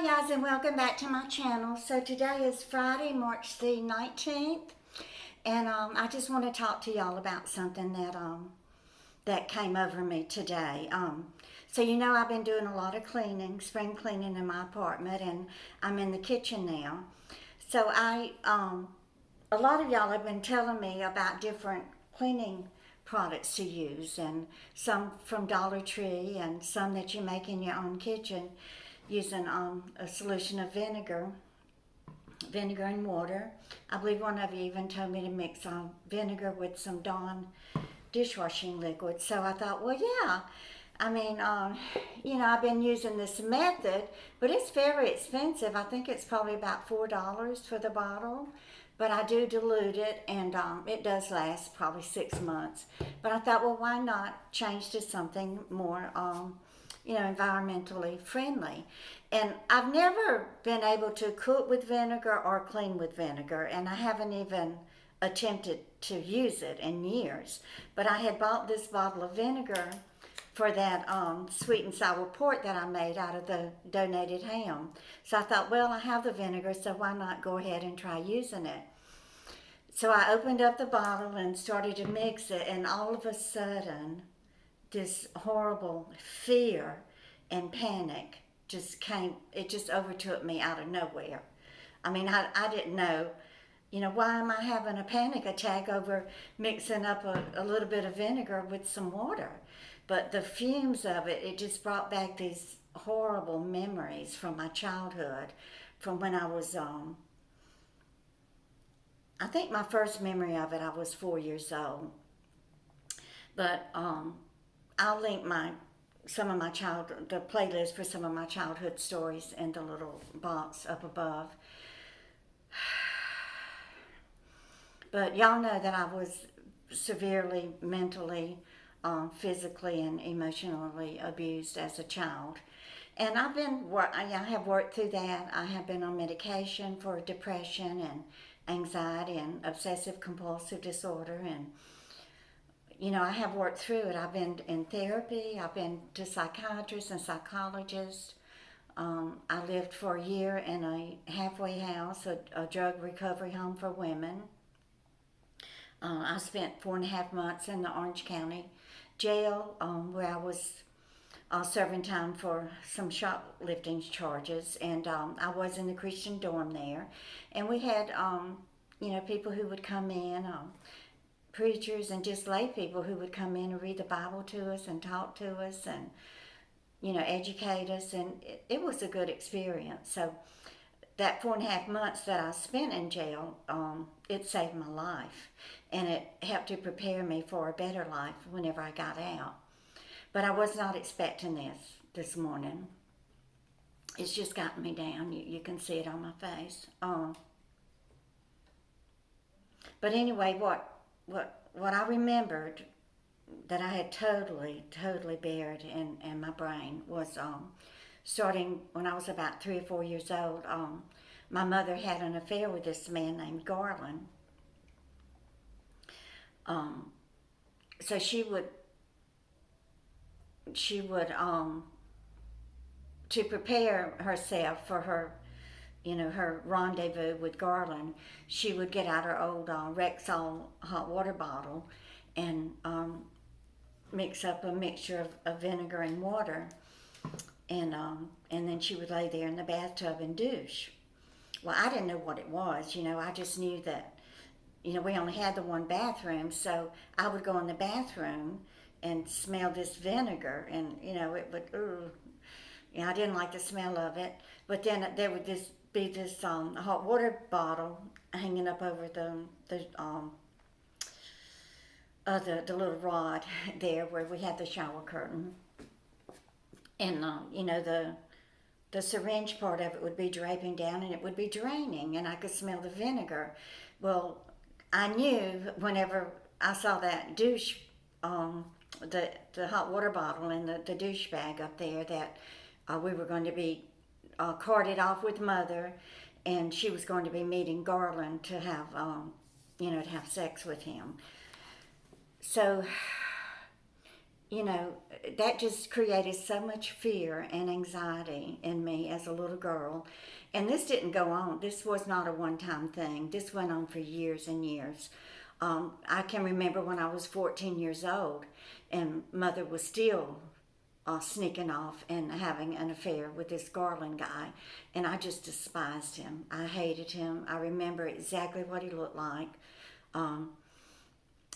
Hi guys, and welcome back to my channel. So today is Friday, March the 19th, and I just want to talk to y'all about something that came over me today. So I've been doing a lot of cleaning, spring cleaning in my apartment, and I'm in the kitchen now. So a lot of y'all have been telling me about different cleaning products to use, and some from Dollar Tree and some that you make in your own kitchen using a solution of vinegar and water. I believe one of you even told me to mix vinegar with some Dawn dishwashing liquid. So I thought, well, yeah. I've been using this method, but it's very expensive. I think it's probably about $4 for the bottle. But I do dilute it, and it does last probably 6 months. But I thought, well, why not change to something more environmentally friendly. And I've never been able to cook with vinegar or clean with vinegar, and I haven't even attempted to use it in years. But I had bought this bottle of vinegar for that sweet and sour pork that I made out of the donated ham. So I thought, well, I have the vinegar, so why not go ahead and try using it? So I opened up the bottle and started to mix it, and all of a sudden, this horrible fear and panic just came. It just overtook me out of nowhere. I didn't know, why am I having a panic attack over mixing up a little bit of vinegar with some water? But the fumes of it, it just brought back these horrible memories from my childhood, from when I was, I think my first memory of it, I was 4 years old. But I'll link the playlist for some of my childhood stories in the little box up above. But y'all know that I was severely mentally, physically, and emotionally abused as a child. And I have worked through that. I have been on medication for depression and anxiety and obsessive compulsive disorder, and I have worked through it. I've been in therapy. I've been to psychiatrists and psychologists. I lived for a year in a halfway house, a drug recovery home for women. I spent 4.5 months in the Orange County jail, where I was serving time for some shoplifting charges. And I was in the Christian dorm there. And we had, people who would come in, preachers and just lay people who would come in and read the Bible to us and talk to us and, educate us. And it was a good experience. So that 4.5 months that I spent in jail, it saved my life. And it helped to prepare me for a better life whenever I got out. But I was not expecting this morning. It's just gotten me down. You can see it on my face. But anyway, what I remembered that I had totally buried in my brain was starting when I was about 3 or 4 years old. My mother had an affair with this man named Garland. So she would to prepare herself for her rendezvous with Garland, she would get out her old Rexall hot water bottle and mix up a mixture of vinegar and water, and then she would lay there in the bathtub and douche. Well, I didn't know what it was, I just knew that, we only had the one bathroom, so I would go in the bathroom and smell this vinegar, and, it would, I didn't like the smell of it, but then there would be this hot water bottle hanging up over the little rod there where we had the shower curtain, and the syringe part of it would be draping down, and it would be draining, and I could smell the vinegar. Well, I knew whenever I saw that douche, the hot water bottle and the douche bag up there, that we were going to be carted off with Mother, and she was going to be meeting Garland to have, to have sex with him. So you know, that just created so much fear and anxiety in me as a little girl. And this didn't go on. This was not a one-time thing. This went on for years and years. I can remember when I was 14 years old, and Mother was still sneaking off and having an affair with this Garland guy, and I just despised him. I hated him. I remember exactly what he looked like.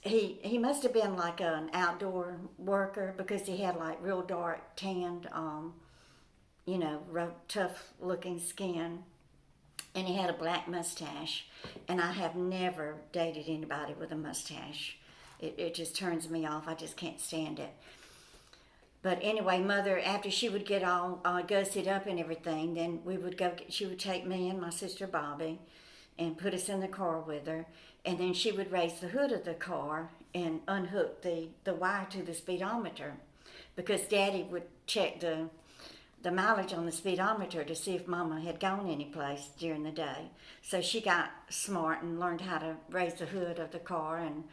He must have been like an outdoor worker because he had like real dark tanned, tough looking skin, and he had a black mustache. And I have never dated anybody with a mustache. It just turns me off. I just can't stand it. But anyway, Mother, after she would get all gussied up and everything, then we would go. She would take me and my sister Bobby, and put us in the car with her. And then she would raise the hood of the car and unhook the wire to the speedometer, because Daddy would check the mileage on the speedometer to see if Mama had gone any place during the day. So she got smart and learned how to raise the hood of the car and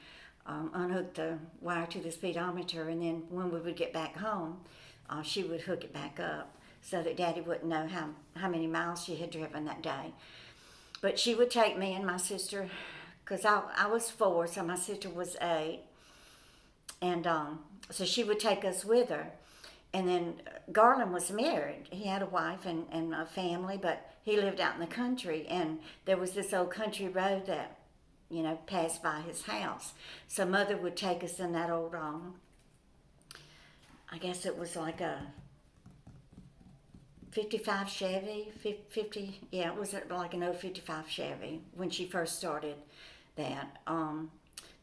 unhook the wire to the speedometer. And then when we would get back home, she would hook it back up so that Daddy wouldn't know how many miles she had driven that day. But she would take me and my sister, because I was 4, so my sister was 8. And so she would take us with her. And then Garland was married. He had a wife and a family, but he lived out in the country. And there was this old country road that, passed by his house. So Mother would take us in that old, I guess it was like a 55 Chevy, 50, yeah, it was like an old 55 Chevy when she first started that.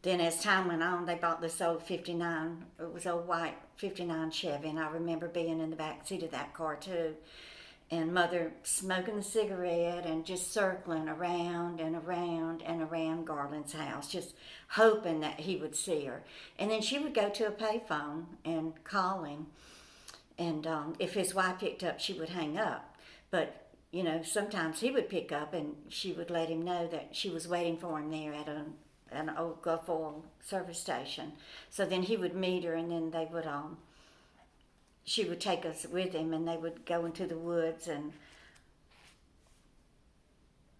Then as time went on, they bought this old 59, it was old white 59 Chevy, and I remember being in the back seat of that car too. And Mother smoking a cigarette and just circling around and around and around Garland's house, just hoping that he would see her. And then she would go to a payphone and call him. And if his wife picked up, she would hang up. But, sometimes he would pick up and she would let him know that she was waiting for him there at an old Gulf Oil service station. So then he would meet her, and then they would, she would take us with him, and they would go into the woods, and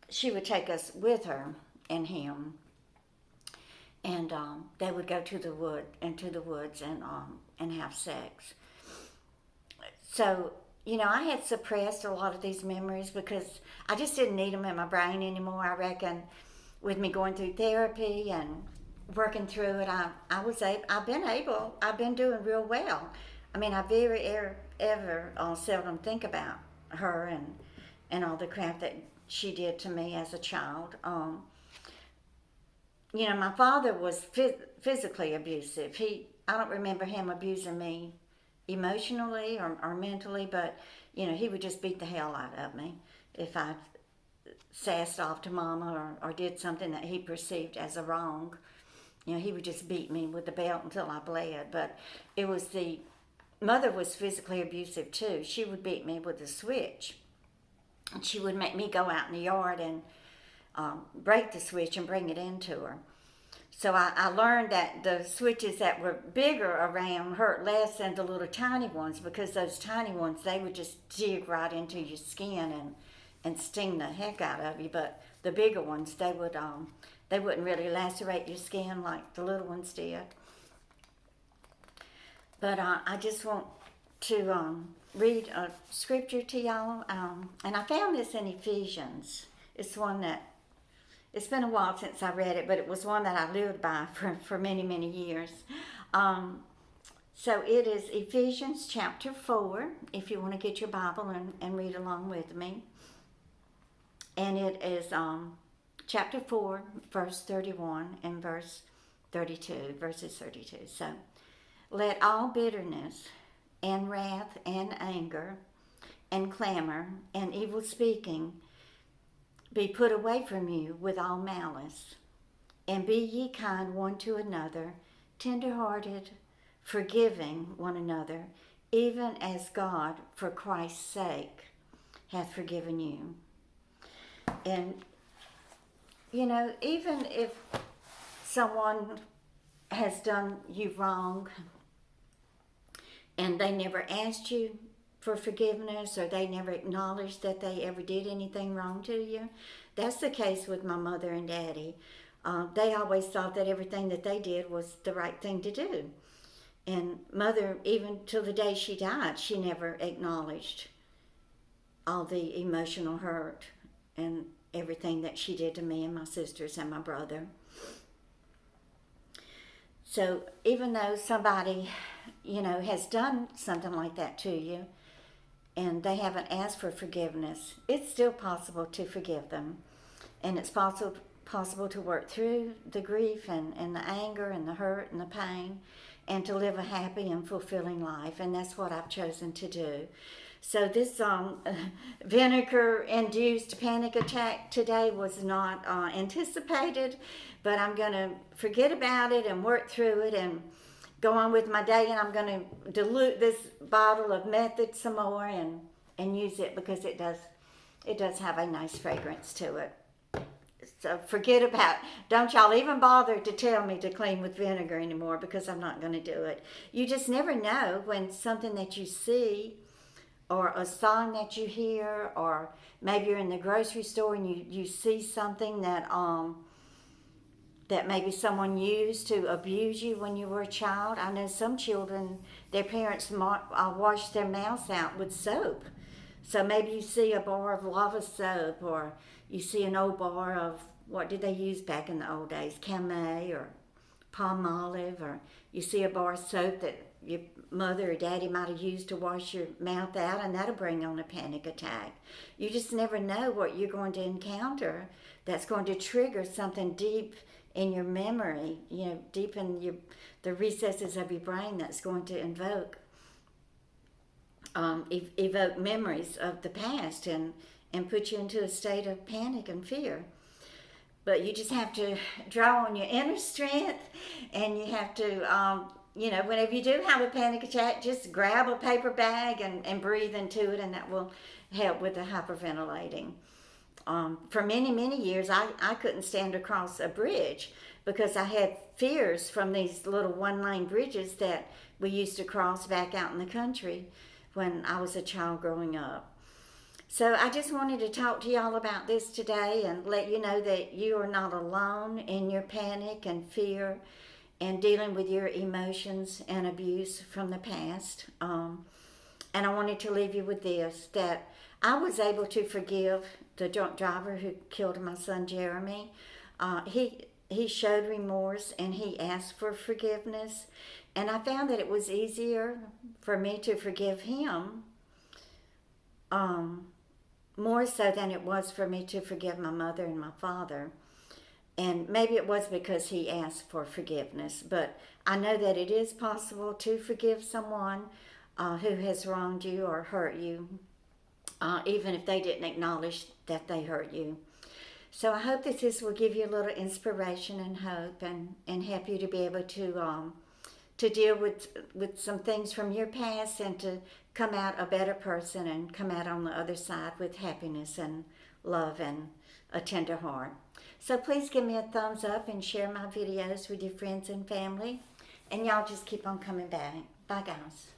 she would take us with her and him. And they would go to the woods and have sex. So, I had suppressed a lot of these memories because I just didn't need them in my brain anymore. I reckon with me going through therapy and working through it, I've been doing real well. I mean, I very ever seldom think about her and all the crap that she did to me as a child. My father was physically abusive. I don't remember him abusing me emotionally or mentally, but he would just beat the hell out of me if I sassed off to Mama or did something that he perceived as a wrong. He would just beat me with the belt until I bled. But it was Mother was physically abusive too. She would beat me with a switch, and she would make me go out in the yard and break the switch and bring it into her. So I learned that the switches that were bigger around hurt less than the little tiny ones, because those tiny ones, they would just dig right into your skin and sting the heck out of you. But the bigger ones, they wouldn't really lacerate your skin like the little ones did. But I just want to read a scripture to y'all, and I found this in Ephesians. It's one that, it's been a while since I read it, but it was one that I lived by for many, many years. So it is Ephesians chapter 4, if you want to get your Bible and read along with me. And it is chapter 4, verse 31 and verses 32. So, let all bitterness and wrath and anger and clamor and evil speaking be put away from you with all malice. And be ye kind one to another, tender-hearted, forgiving one another, even as God, for Christ's sake, hath forgiven you. And, even if someone has done you wrong, and they never asked you for forgiveness, or they never acknowledged that they ever did anything wrong to you. That's the case with my mother and daddy. They always thought that everything that they did was the right thing to do. And mother, even till the day she died, she never acknowledged all the emotional hurt and everything that she did to me and my sisters and my brother. So even though somebody, has done something like that to you and they haven't asked for forgiveness, it's still possible to forgive them. And it's possible to work through the grief and the anger and the hurt and the pain, and to live a happy and fulfilling life. And that's what I've chosen to do. So this vinegar-induced panic attack today was not anticipated, but I'm going to forget about it and work through it and go on with my day. And I'm going to dilute this bottle of method some more and use it, because it does have a nice fragrance to it. So forget about, don't y'all even bother to tell me to clean with vinegar anymore, because I'm not going to do it. You just never know when something that you see, or a song that you hear, or maybe you're in the grocery store and you see something that maybe someone used to abuse you when you were a child. I know some children, their parents wash their mouths out with soap. So maybe you see a bar of lava soap, or you see an old bar of, what did they use back in the old days? Camay or Palmolive, or you see a bar of soap that your mother or daddy might have used to wash your mouth out, and that'll bring on a panic attack. You just never know what you're going to encounter that's going to trigger something deep in your memory, deep in the recesses of your brain, that's going to evoke memories of the past and put you into a state of panic and fear. But you just have to draw on your inner strength, and you have to, whenever you do have a panic attack, just grab a paper bag and breathe into it, and that will help with the hyperventilating. For many, many years, I couldn't stand across a bridge because I had fears from these little one-lane bridges that we used to cross back out in the country when I was a child growing up. So I just wanted to talk to y'all about this today and let you know that you are not alone in your panic and fear and dealing with your emotions and abuse from the past. And I wanted to leave you with this, that I was able to forgive the drunk driver who killed my son Jeremy. He showed remorse and he asked for forgiveness. And I found that it was easier for me to forgive him more so than it was for me to forgive my mother and my father. And maybe it was because he asked for forgiveness, but I know that it is possible to forgive someone who has wronged you or hurt you, even if they didn't acknowledge that they hurt you. So I hope that this will give you a little inspiration and hope, and help you to be able to deal with some things from your past, and to come out a better person and come out on the other side with happiness and love and a tender heart. So please give me a thumbs up and share my videos with your friends and family. And y'all just keep on coming back. Bye, guys.